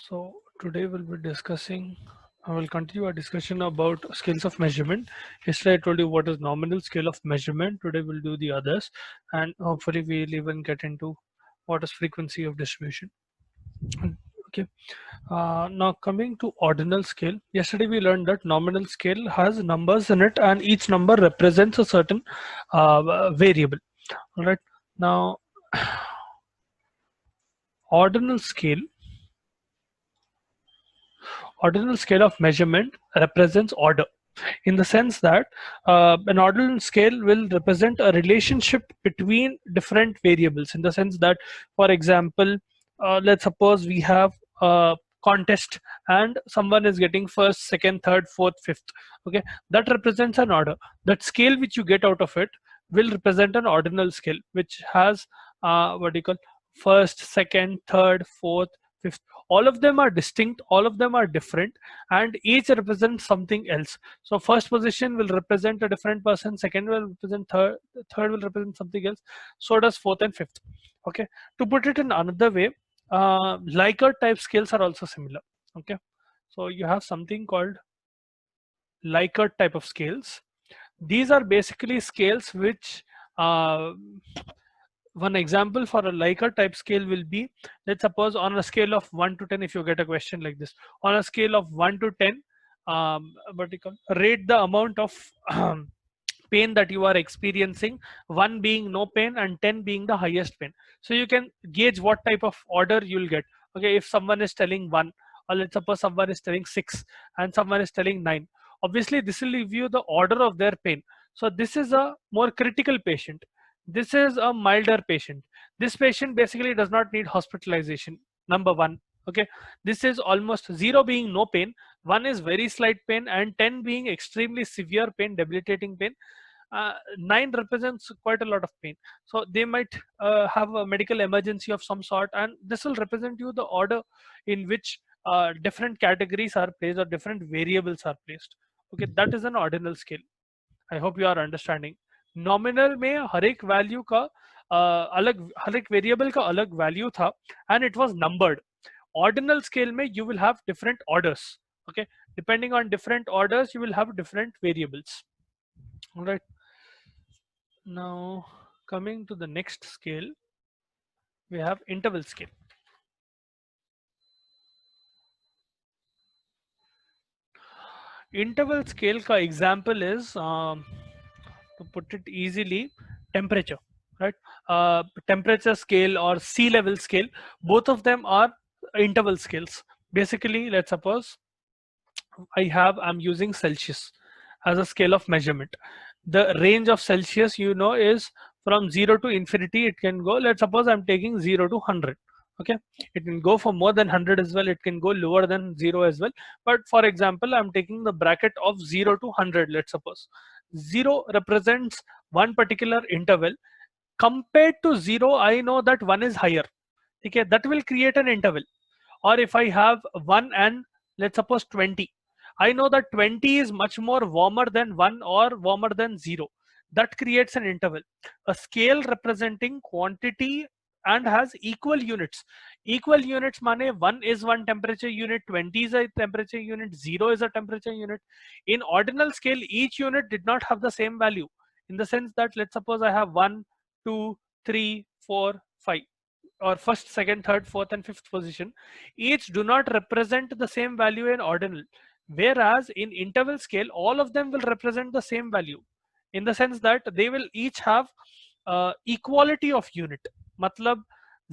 So today we'll be discussing, I will continue our discussion about scales of measurement. Yesterday I told you what is nominal scale of measurement. Today we'll do the others, and hopefully we'll even get into what is frequency of distribution. Okay. Now coming to ordinal scale. Yesterday we learned that nominal scale has numbers in it, and each number represents a certain variable. All right. Now ordinal scale ordinal scale of measurement represents order in the sense that an ordinal scale will represent a relationship between different variables, in the sense that, for example, let's suppose we have a contest and someone is getting first, second, third, fourth, fifth. Okay, that represents an order. That scale which you get out of it will represent an ordinal scale which has what do you call, first, second, third, fourth, fifth. All of them are distinct, all of them are different, and each represents something else. So first position will represent a different person, second will represent third will represent something else, so does fourth and fifth. Okay, to put it in another way, Likert type scales are also similar. Okay, so you have something called Likert type of scales. These are basically scales which one example for a Likert type scale will be, let's suppose on a scale of 1 to 10, if you get a question like this, on a scale of 1 to 10, what do you call, rate the amount of pain that you are experiencing, 1 being no pain and 10 being the highest pain. So you can gauge what type of order you'll get. Okay, if someone is telling 1, or let's suppose someone is telling 6 and someone is telling 9, obviously this will give you the order of their pain. So this is a more critical patient, this is a milder patient, this patient basically does not need hospitalization, number 1. Okay, this is almost 0 being no pain, 1 is very slight pain, and 10 being extremely severe pain, debilitating pain. 9 represents quite a lot of pain, so they might have a medical emergency of some sort, and this will represent you the order in which different categories are placed or different variables are placed. Okay, that is an ordinal scale. I hope you are understanding. Nominal में हर एक value का अलग, हर एक variable का अलग value था, and it was numbered. Ordinal scale में you will have different orders. Okay, depending on different orders you will have different variables. All right, now coming to the next scale, we have interval scale. Interval scale का example is, to put it easily, temperature, right? Temperature scale or sea level scale, both of them are interval scales. Basically, let's suppose I'm using Celsius as a scale of measurement. The range of Celsius, you know, is from 0 to infinity. It can go, let's suppose I'm taking 0 to 100. Okay, it can go for more than 100 as well, it can go lower than 0 as well, but for example I'm taking the bracket of 0 to 100. Let's suppose 0 represents one particular interval. Compared to 0, I know that 1 is higher. Okay, that will create an interval. Or if I have 1 and let's suppose 20, I know that 20 is much more warmer than 1 or warmer than 0. That creates an interval. A scale representing quantity and has equal units. Equal units mane 1 is one temperature unit, 20 is a temperature unit, 0 is a temperature unit. In ordinal scale, each unit did not have the same value, in the sense that let's suppose I have 1, 2, 3, 4, 5, or first, second, third, fourth, and fifth position. Each do not represent the same value in ordinal, whereas in interval scale all of them will represent the same value, in the sense that they will each have equality of unit. Matlab,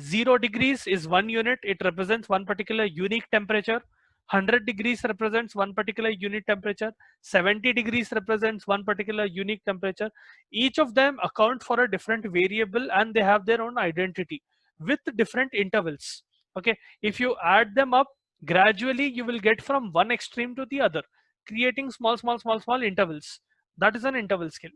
0 degrees is one unit, it represents one particular unique temperature. 100 degrees represents one particular unit temperature, 70 degrees represents one particular unique temperature. Each of them account for a different variable and they have their own identity with different intervals. Okay, if you add them up, gradually you will get from one extreme to the other, creating small intervals. That is an interval scale.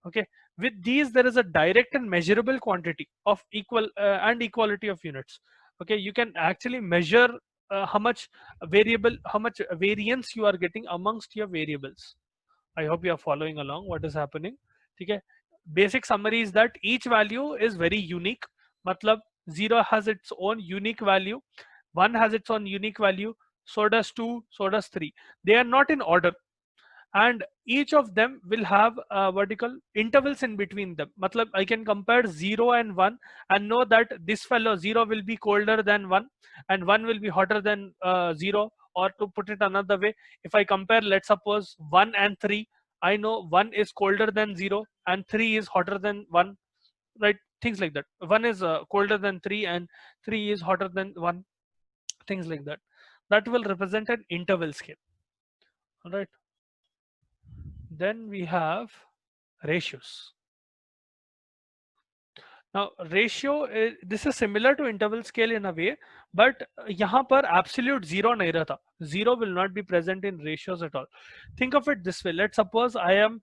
Okay, with these there is a direct and measurable quantity of equal and equality of units. Okay, you can actually measure how much variance you are getting amongst your variables. I hope you are following along what is happening. Okay, basic summary is that each value is very unique. Matlab, 0 has its own unique value, 1 has its own unique value, so does 2, so does 3. They are not in order, and each of them will have vertical intervals in between them. Matlab, I can compare 0 and 1 and know that this fellow 0 will be colder than 1 and 1 will be hotter than 0. Or to put it another way, if I compare, let's suppose 1 and 3, I know 1 is colder than 0 and 3 is hotter than 1, right? Things like that. 1 is colder than 3 and 3 is hotter than 1, things like that. That will represent an interval scale. All right. Then we have ratios. Now ratio this is similar to interval scale in a way, but यहाँ पर absolute zero नहीं रहता. Zero will not be present in ratios at all. Think of it this way. Let's suppose I am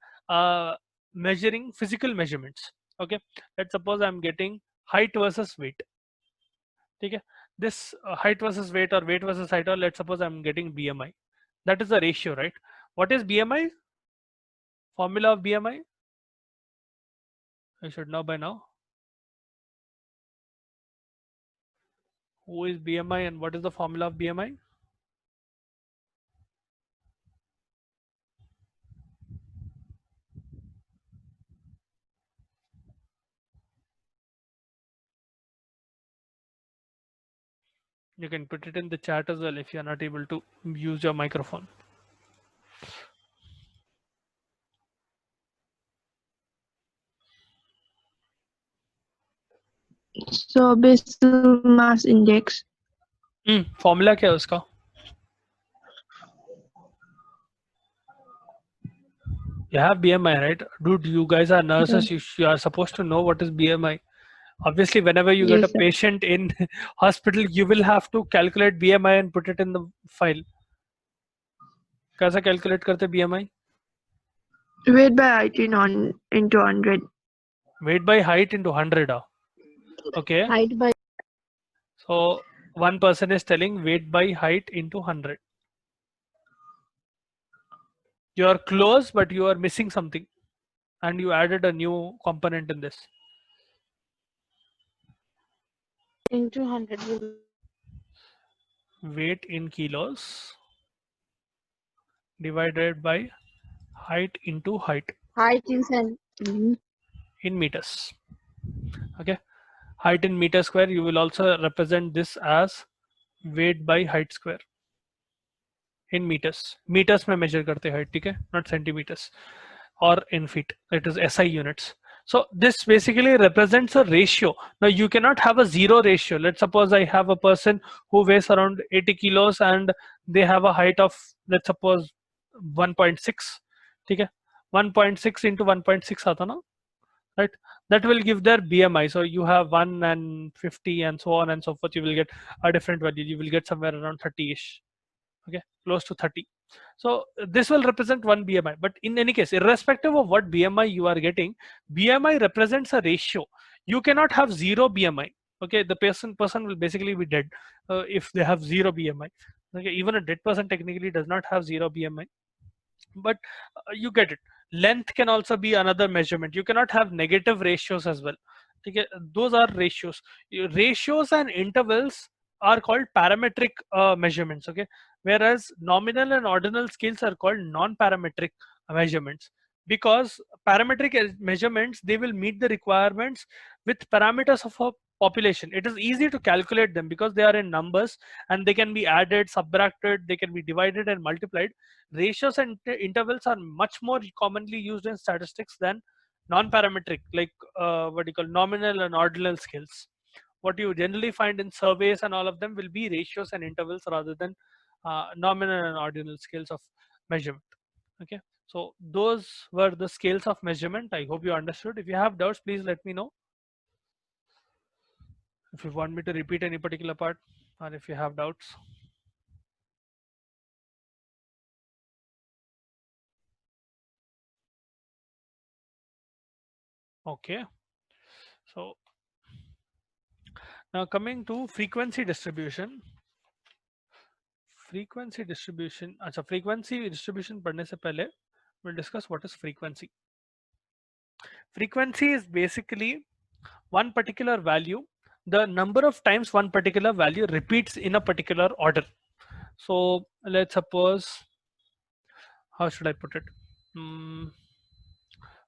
measuring physical measurements. Okay, let's suppose I'm getting height versus weight. Okay, this height versus weight or weight versus height, or let's suppose I'm getting BMI. That is the ratio, right? What is BMI? Formula of BMI? I should know by now. Who is BMI and what is the formula of BMI? You can put it in the chat as well if you're not able to use your microphone. So basal mass index. Formula क्या है उसका? You have BMI, right? Dude, you guys are nurses. You are supposed to know what is BMI. Obviously, whenever you get a patient in hospital, you will have to calculate BMI and put it in the file. कैसा calculate करते BMI? Weight by height into 100. Weight by height into 100. Okay. Height by. So one person is telling weight by height into 100. You are close, but you are missing something, and you added a new component in this. Into 100. Weight in kilos divided by height into height. Height in in meters. Okay, height in meter square. You will also represent this as weight by height square in meters. Meters में measure करते height, ठीक है? Not centimeters or in feet. It is SI units. So this basically represents a ratio. Now you cannot have a zero ratio. Let's suppose I have a person who weighs around 80 kilos and they have a height of, let's suppose 1.6. ठीक है? 1.6 into 1.6 आता ना? Right? That will give their BMI. So you have 1 and 50 and so on and so forth. You will get a different value. You will get somewhere around 30-ish. Okay, close to 30. So this will represent one BMI. But in any case, irrespective of what BMI you are getting, BMI represents a ratio. You cannot have zero BMI. Okay, the person will basically be dead if they have zero BMI. Okay, even a dead person technically does not have zero BMI. But you get it. Length can also be another measurement. You cannot have negative ratios as well. Okay, those are ratios. Ratios and intervals are called parametric measurements. Okay, whereas nominal and ordinal scales are called non-parametric measurements, because parametric measurements, they will meet the requirements with parameters of a population. It is easy to calculate them because they are in numbers and they can be added, subtracted, they can be divided and multiplied. Ratios and intervals are much more commonly used in statistics than non-parametric, like what you call nominal and ordinal scales. What you generally find in surveys and all of them will be ratios and intervals rather than nominal and ordinal scales of measurement. Okay, so those were the scales of measurement. I hope you understood. If you have doubts, please let me know. If you want me to repeat any particular part, or if you have doubts. Okay, so now coming to frequency distribution. Frequency distribution, अच्छा frequency distribution पढ़ने से पहले we'll discuss what is frequency. Frequency is basically one particular value the number of times one particular value repeats in a particular order. So let's suppose, how should I put it?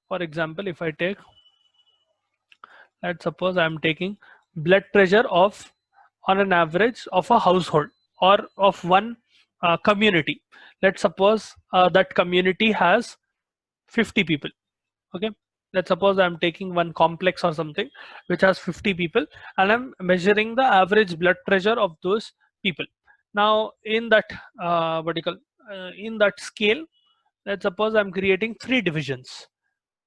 For example, if I take, let's suppose I'm taking blood pressure of, on an average of a household or of one community. Let's suppose that community has 50 people. Okay, let's suppose I'm taking one complex or something which has 50 people, and I'm measuring the average blood pressure of those people. Now in that vertical, in that scale, let's suppose I'm creating 3 divisions.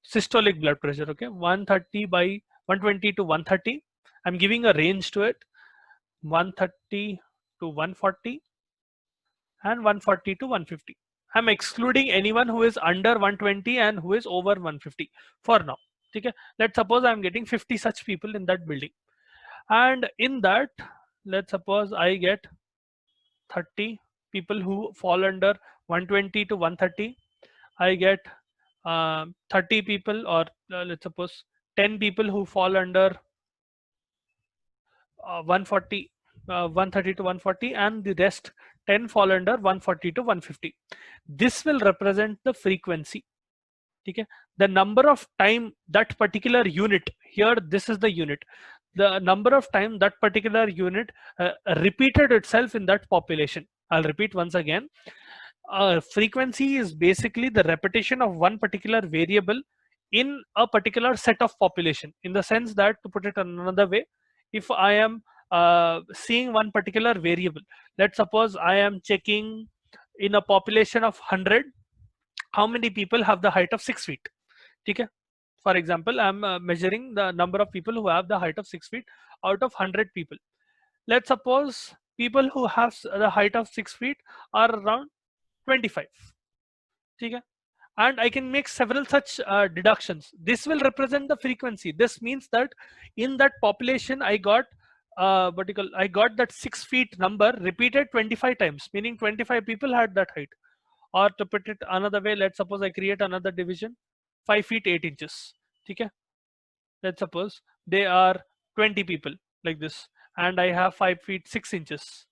Systolic blood pressure, okay, 130 by 120 to 130. I'm giving a range to it, 130 to 140 and 140 to 150. I'm excluding anyone who is under 120 and who is over 150 for now. Okay, let's suppose I'm getting 50 such people in that building, and in that, let's suppose I get 30 people who fall under 120 to 130. I get 30 people, or let's suppose 10 people who fall under 140, 130 to 140, and the rest 10 fall under 140 to 150. This will represent the frequency. Okay, the number of time that particular unit, here this is the unit, the number of time that particular unit repeated itself in that population. I'll repeat once again. Frequency is basically the repetition of one particular variable in a particular set of population, in the sense that, to put it another way, if I am seeing one particular variable, let's suppose I am checking in a population of 100 how many people have the height of 6 feet. Okay, for example, I'm measuring the number of people who have the height of 6 feet out of 100 people. Let's suppose people who have the height of 6 feet are around 25. Okay, and I can make several such deductions. This will represent the frequency. This means that in that population I got I got that 6 feet number repeated 25 times, meaning 25 people had that height. Or to put it another way, let's suppose I create another division, 5 feet 8 inches. Okay, let's suppose they are 20 people like this, and I have 5 feet 6 inches.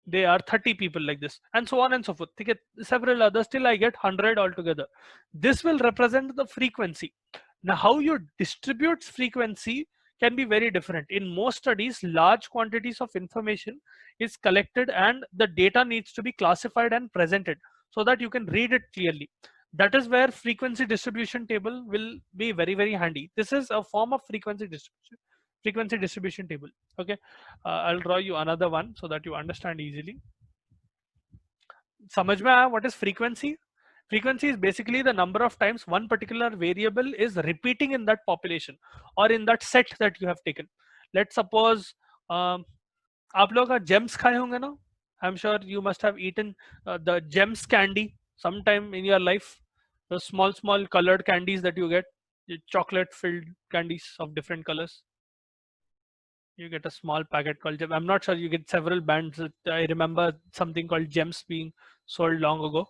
They are 30 people like this, and so on and so forth. Okay, several others, till I get 100 altogether. This will represent the frequency. Now how you distribute frequency can be very different. In most studies, large quantities of information is collected and the data needs to be classified and presented so that you can read it clearly. That is where frequency distribution table will be very, very handy. This is a form of frequency distribution table. Okay, I'll draw you another one so that you understand easily. समझ में आया what is frequency? Frequency is basically the number of times one particular variable is repeating in that population or in that set that you have taken. Let's suppose आप लोग gems खाए होंगे ना? I'm sure you must have eaten the gems candy sometime in your life. The small colored candies that you get, chocolate filled candies of different colors. You get a small packet called gem. I'm not sure, you get several bands. I remember something called gems being sold long ago.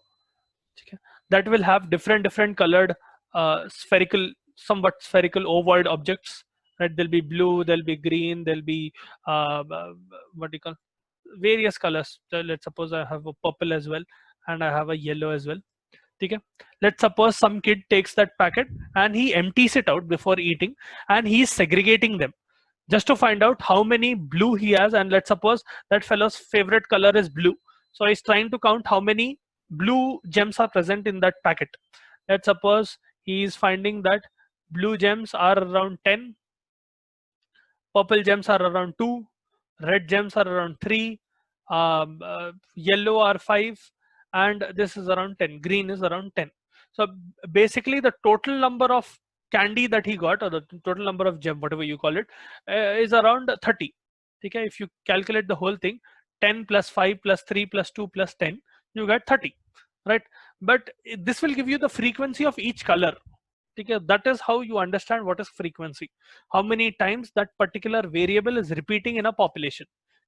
Okay, that will have different colored somewhat spherical ovoid objects, right? There'll be blue, there'll be green, there'll be what do you call, various colors. So let's suppose I have a purple as well and I have a yellow as well. Okay, let's suppose some kid takes that packet and he empties it out before eating and he's segregating them just to find out how many blue he has. And let's suppose that fellow's favorite color is blue, so he's trying to count how many blue gems are present in that packet. Let's suppose he is finding that blue gems are around 10, purple gems are around 2, red gems are around 3, yellow are 5, and this is around 10, green is around 10. So basically the total number of candy that he got, or the total number of gem, whatever you call it, is around 30. Okay, if you calculate the whole thing, 10 plus 5 plus 3 plus 2 plus 10, you get 30, right? But this will give you the frequency of each color. Okay, that is how you understand what is frequency. How many times that particular variable is repeating in a population.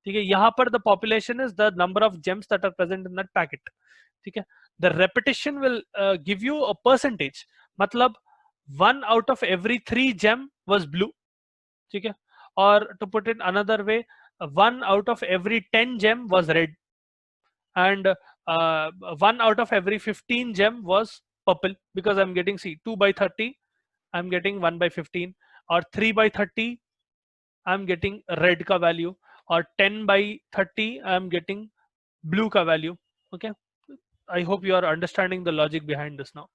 Okay, यहाँ पर the population is the number of gems that are present in that packet. Okay, the repetition will give you a percentage. मतलब 1 out of every 3 gem was blue. Okay, or to put it another way, 1 out of every 10 gem was red, and 1 out of every 15 gem was purple, because I'm getting, see, 2 by 30 I'm getting 1 by 15, or 3 by 30 I'm getting red ka value, or 10 by 30 I'm getting blue ka value. Okay, I hope you are understanding the logic behind this now.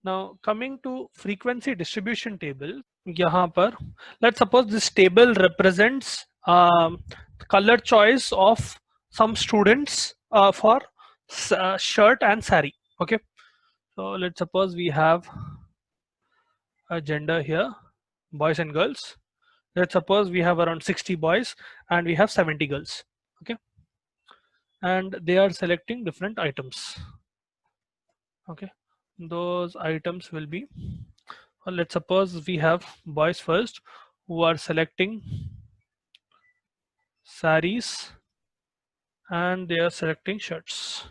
Now coming to frequency distribution table, yahan par, let's suppose this table represents color choice of some students for shirt and sari. Okay, so let's suppose we have a gender here, boys and girls. Let's suppose we have around 60 boys and we have 70 girls. Okay, and they are selecting different items. Okay, those items will be, well, let's suppose we have boys first who are selecting saris and they are selecting shirts,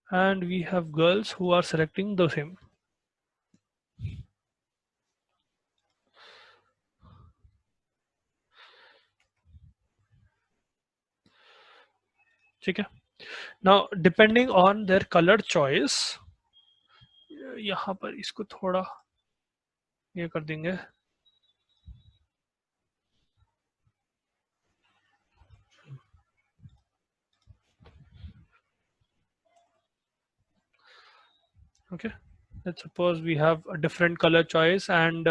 and we have girls who are selecting the same. Okay, now depending on their color choice, यहाँ पर इसको थोड़ा ये कर देंगे. Okay, let's suppose we have a different color choice, and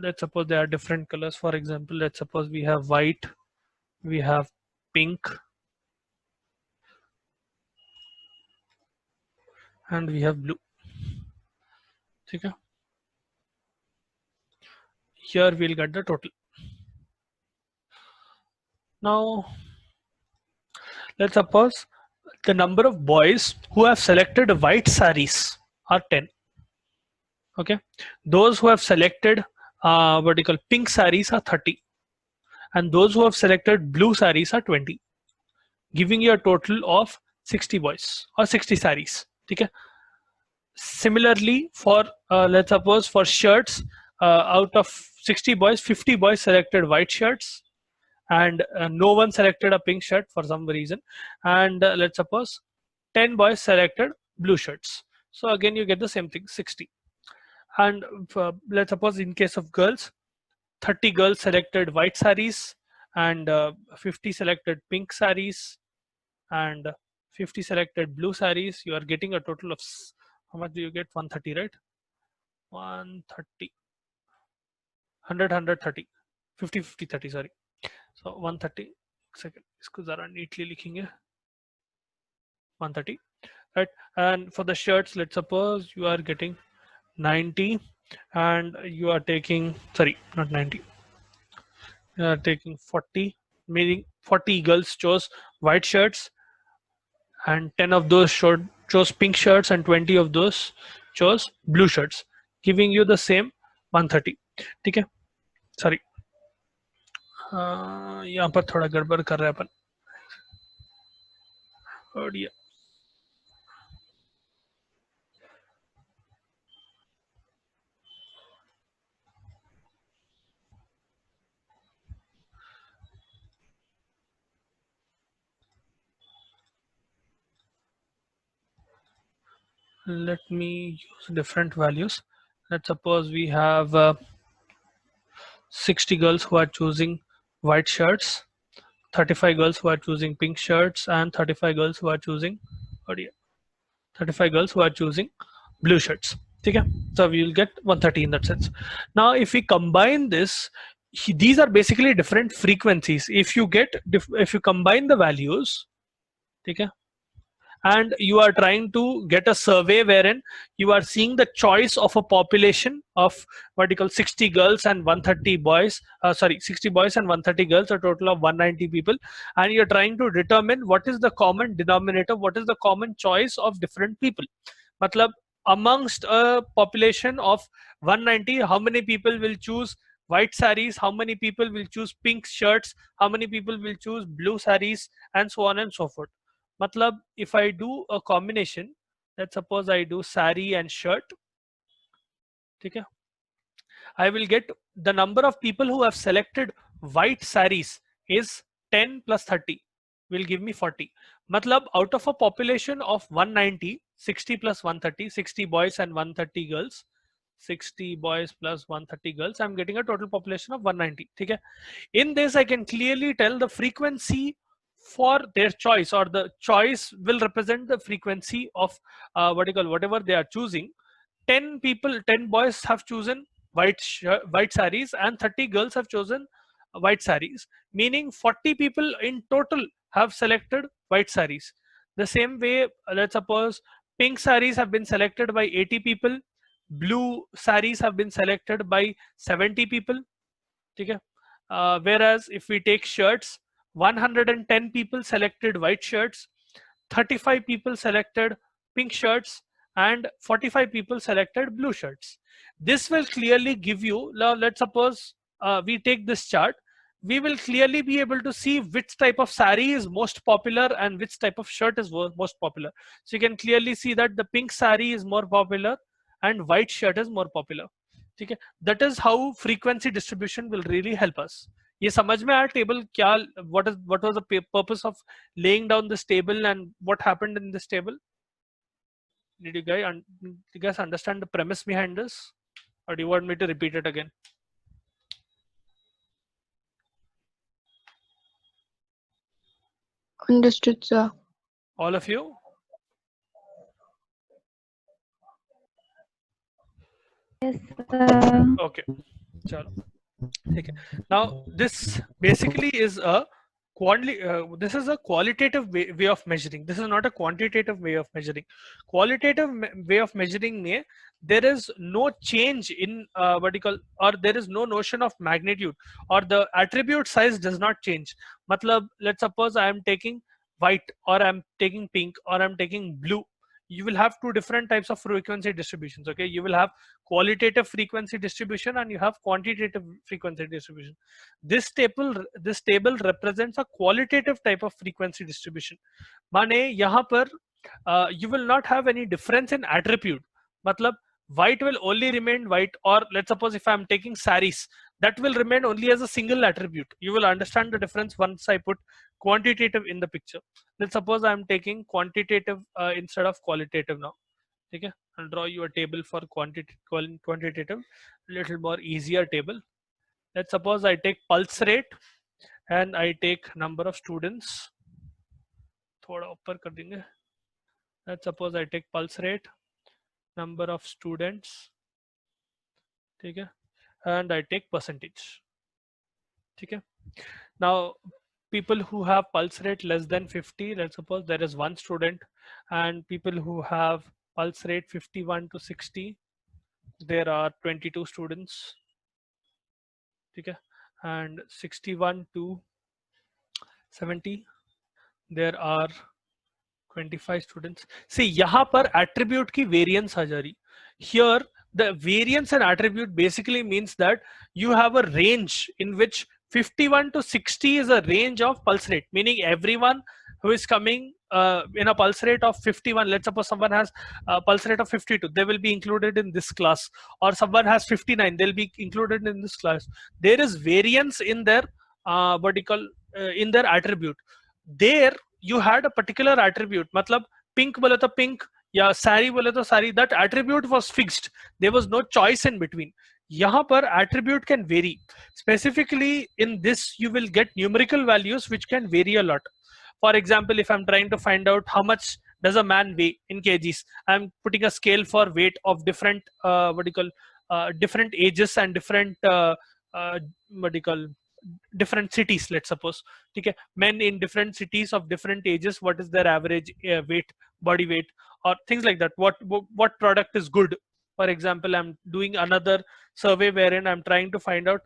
let's suppose there are different colors. For example, let's suppose we have white, we have pink, and we have blue. Okay, here we'll get the total. Now let's suppose the number of boys who have selected white saris are 10. Okay, those who have selected what you call pink saris are 30, and those who have selected blue saris are 20, giving you a total of 60 boys or 60 saris. Okay, similarly for let's suppose for shirts, out of 60 boys, 50 boys selected white shirts, and no one selected a pink shirt for some reason, and let's suppose 10 boys selected blue shirts. So again you get the same thing, 60. And let's suppose in case of girls, 30 girls selected white saris, and 50 selected pink saris, and 50 selected blue saris. You are getting a total of, how much do you get? 130, right? 130, 100, 130, 50, 50, 30, sorry. So 130, second, इसको जरा neatly लिखेंगे, 130, right? And for the shirts, let's suppose you are getting 90, and you are taking, sorry, not 90, you are taking 40, meaning 40 girls chose white shirts, and 10 of those chose pink shirts, and 20 of those chose blue shirts, giving you the same 130. ठीक है, sorry, यहाँ पर थोड़ा गड़बड़ कर रहे हैं अपन. और ये let me use different values. Let's suppose we have 60 girls who are choosing white shirts, 35 girls who are choosing pink shirts, and 35 girls who are choosing, oh dear, 35 girls who are choosing blue shirts. Okay, so we will get 130 in that sense. Now if we combine this, these are basically different frequencies. If you combine the values, okay, and you are trying to get a survey wherein you are seeing the choice of a population of what you call 60 girls and 130 boys, 60 boys and 130 girls, a total of 190 people, and you're trying to determine what is the common denominator, what is the common choice of different people. Matlab, amongst a population of 190, how many people will choose white saris, how many people will choose pink shirts, how many people will choose blue saris, and so on and so forth. Matlab, if I do a combination, let's suppose I do sari and shirt, okay, I will get the number of people who have selected white saris is 10 plus 30 will give me 40. Matlab out of a population of 190, 60 plus 130, 60 boys and 130 girls, 60 boys plus 130 girls, I'm getting a total population of 190. Okay? In this, I can clearly tell the frequency for their choice, or the choice will represent the frequency of whatever they are choosing. 10 people, 10 boys have chosen white saris and 30 girls have chosen white saris, meaning 40 people in total have selected white saris. The same way, let's suppose pink saris have been selected by 80 people, blue saris have been selected by 70 people. Okay? Whereas if we take shirts, 110 people selected white shirts, 35 people selected pink shirts, and 45 people selected blue shirts. This will clearly give you, now let's suppose we take this chart, we will clearly be able to see which type of sari is most popular and which type of shirt is most popular. So you can clearly see that the pink sari is more popular and white shirt is more popular. Okay? That is how frequency distribution will really help us. ये समझ में आया table क्या, what was the purpose of laying down this table and what happened in this table? Did you guys understand the premise behind this, or do you want me to repeat it again? Understood, sir. All of you? Yes, sir. Okay. Chalo. Okay. Now this basically is a this is a qualitative way of measuring. This is not a quantitative way of measuring. Qualitative way of measuring mein, there is no change in or there is no notion of magnitude, or the attribute size does not change. Matlab, let's suppose I am taking white, or I'm taking pink, or I'm taking blue. You will have two different types of frequency distributions. Okay, you will have qualitative frequency distribution and you have quantitative frequency distribution. This table represents a qualitative type of frequency distribution. माने यहाँ पर you will not have any difference in attribute. मतलब white will only remain white, or let's suppose if I'm taking saris, that will remain only as a single attribute. You will understand the difference once I put quantitative in the picture. Let's suppose I'm taking quantitative instead of qualitative now. Okay, I'll draw you a table for quantitative, little more easier table. Let's suppose I take pulse rate and I take number of students. थोड़ा ऊपर कर देंगे. Let's suppose I take pulse rate, number of students, okay, and I take percentage. Okay. Now people who have pulse rate less than 50, let's suppose there is one student, and people who have pulse rate 51 to 60, there are 22 students. Okay. And 61 to 70, there are 25 students. See, यहाँ पर attribute की variance आ जा रही. Here the variance and attribute basically means that you have a range in which 51 to 60 is a range of pulse rate, meaning everyone who is coming in a pulse rate of 51, let's suppose someone has a pulse rate of 52, they will be included in this class, or someone has 59, they'll be included in this class. There is variance in their in their attribute. There you had a particular attribute, matlab pink bole to pink, या सारी बोले तो सारी, that attribute was fixed, there was no choice in between. यहाँ पर attribute can vary. Specifically in this you will get numerical values which can vary a lot. For example, if I'm trying to find out how much does a man weigh in kgs, I'm putting a scale for weight of different different ages and different different cities, let's suppose. Okay, men in different cities of different ages, what is their average weight, body weight, or things like that. What product is good? For example, I'm doing another survey wherein I'm trying to find out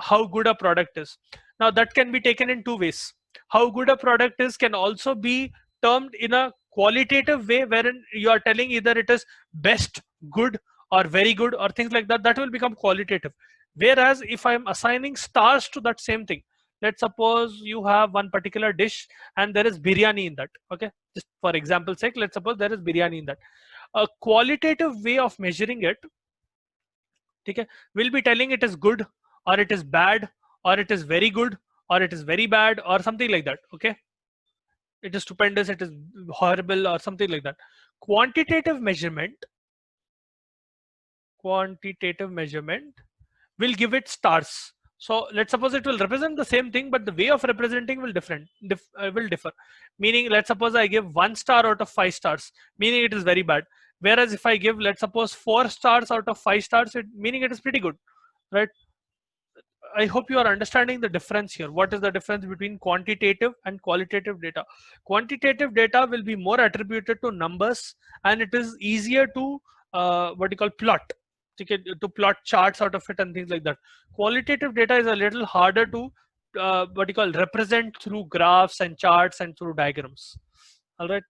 how good a product is. Now that can be taken in two ways. How good a product is can also be termed in a qualitative way, wherein you are telling either it is best, good, or very good, or things like that. That will become qualitative. Whereas if I'm assigning stars to that same thing, let's suppose you have one particular dish and there is biryani in that. Okay, just for example's sake, let's suppose there is biryani in that. A qualitative way of measuring it ठीक है, we'll be telling it is good or it is bad or it is very good or it is very bad or something like that. Okay, it is stupendous, it is horrible or something like that. Quantitative measurement will give it stars. So let's suppose it will represent the same thing, but the way of representing will will differ. Meaning, let's suppose I give 1 star out of 5 stars, meaning it is very bad. Whereas if I give, let's suppose 4 stars out of 5 stars, meaning it is pretty good, right? I hope you are understanding the difference here. What is the difference between quantitative and qualitative data? Quantitative data will be more attributed to numbers, and it is easier to what you call plot. To plot charts out of it and things like that. Qualitative data is a little harder to what you call represent through graphs and charts and through diagrams. All right.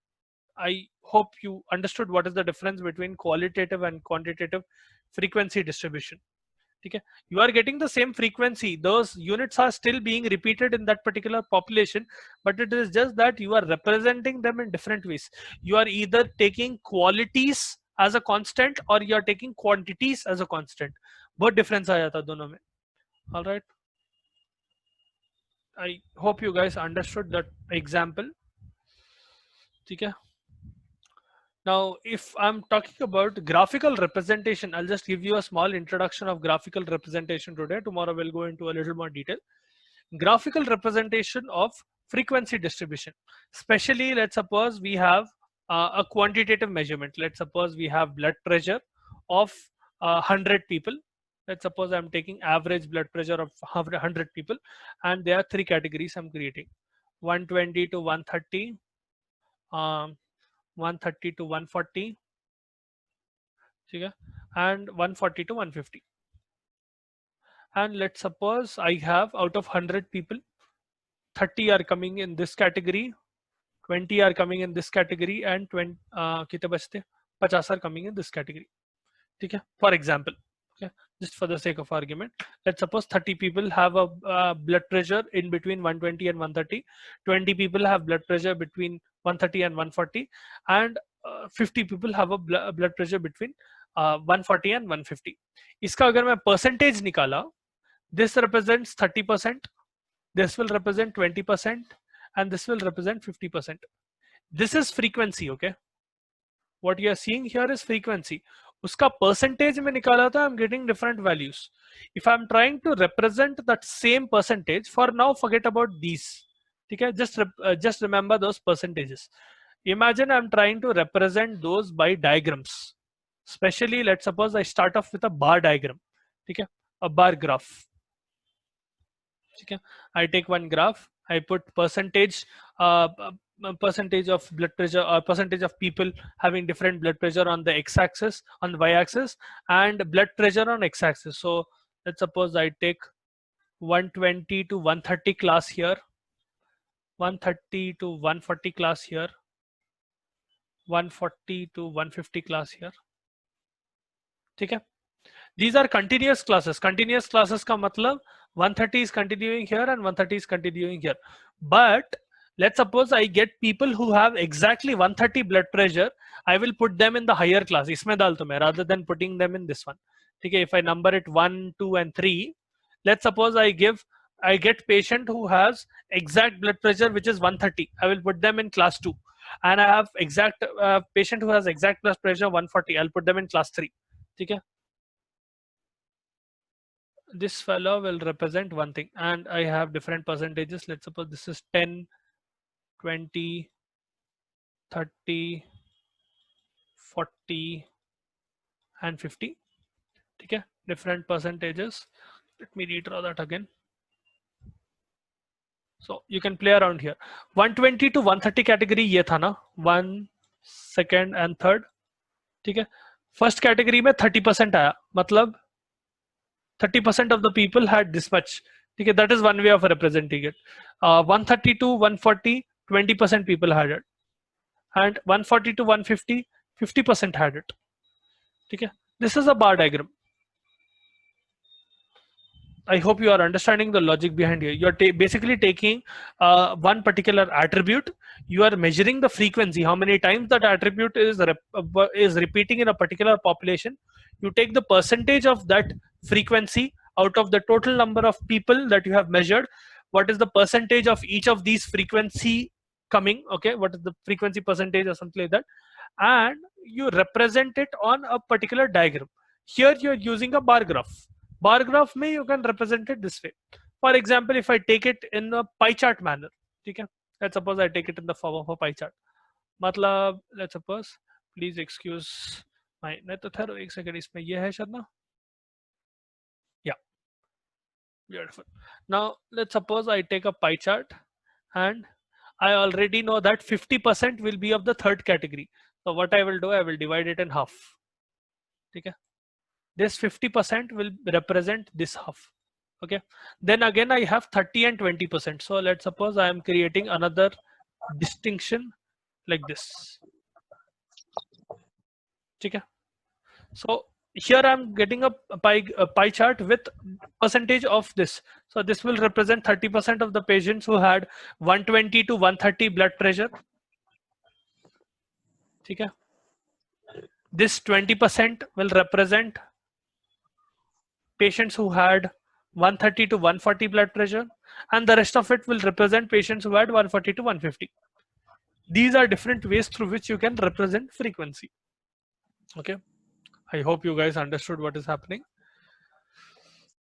I hope you understood what is the difference between qualitative and quantitative frequency distribution. Okay, you are getting the same frequency, those units are still being repeated in that particular population, but it is just that you are representing them in different ways. You are either taking qualities as a constant or you are taking quantities as a constant. Both difference aa jata dono mein. All right, I hope you guys understood that example. Okay. Now, if I'm talking about graphical representation, I'll just give you a small introduction of graphical representation today. Tomorrow we'll go into a little more detail. Graphical representation of frequency distribution. Especially, let's suppose we have a quantitative measurement. Let's suppose we have blood pressure of 100 people. Let's suppose I'm taking average blood pressure of 100 people, and there are 3 categories I'm creating: 120 to 130. 130 to 140, and 140 to 150. And let's suppose I have, out of 100 people, 30 are coming in this category, 20 are coming in this category, and 20 50 are coming in this category. Okay, for example, okay, just for the sake of argument, let's suppose 30 people have a blood pressure in between 120 and 130, 20 people have blood pressure between 130 and 140, and 50 people have a blood pressure between 140 and 150. इसका अगर मैं percentage निकाला, this represents 30%, this will represent 20%, and this will represent 50%. This is frequency, okay? What you are seeing here is frequency. Uska percentage में निकाला था, I'm getting different values. If I'm trying to represent that same percentage, for now forget about these. Okay, just remember those percentages. Imagine I'm trying to represent those by diagrams. Especially, let's suppose I start off with a bar diagram. Okay, a bar graph. Okay, I take one graph, I put percentage of blood pressure or percentage of people having different blood pressure on the x-axis, on the y-axis, and blood pressure on x-axis. So let's suppose I take 120 to 130 class here, 130 to 140 class here, 140 to 150 class here. Okay, these are continuous classes. Continuous classes ka matlab 130 is continuing here and 130 is continuing here. But let's suppose I get people who have exactly 130 blood pressure. I will put them in the higher class. Isme dal to main, rather than putting them in this one. Okay, if I number it 1, 2, and 3, let's suppose I get patient who has exact blood pressure which is 130. I will put them in class 2, and I have exact patient who has exact blood pressure 140. I'll put them in class 3. Okay. This fellow will represent one thing, and I have different percentages. Let's suppose this is 10, 20, 30, 40, and 50. Okay, different percentages. Let me redraw that again. So you can play around here. 120 to 130 category ye tha na, 1, 2nd and 3rd. Okay, first category mein 30% आया, मतलब 30% of the people had this much. Okay, that is one way of representing it. 130 to 140, 20% people had it, and 140 to 150, 50% had it. Okay, this is a bar diagram. I hope you are understanding the logic behind here. You are basically taking one particular attribute. You are measuring the frequency, how many times that attribute is repeating in a particular population. You take the percentage of that frequency out of the total number of people that you have measured. What is the percentage of each of these frequency coming? Okay, what is the frequency percentage or something like that, and you represent it on a particular diagram. Here you're using a bar graph. Bar graph may you can represent it this way. For example, if I take it in a pie chart manner, okay, let's suppose I take it in the form of a pie chart. मतलब let's suppose, please excuse my नहीं तो ठहरो एक second, इसमें ये है शायद ना, yeah, beautiful. Now let's suppose I take a pie chart and I already know that 50% will be of the third category. So what I will do, I will divide it in half. Okay, this 50% will represent this half. Okay, then again I have 30 and 20%. So let's suppose I am creating another distinction like this. Okay, so here I'm getting a pie chart with percentage of this. So this will represent 30% of the patients who had 120 to 130 blood pressure. Okay, this 20% will represent patients who had 130 to 140 blood pressure, and the rest of it will represent patients who had 140 to 150. These are different ways through which you can represent frequency. Okay, I hope you guys understood what is happening.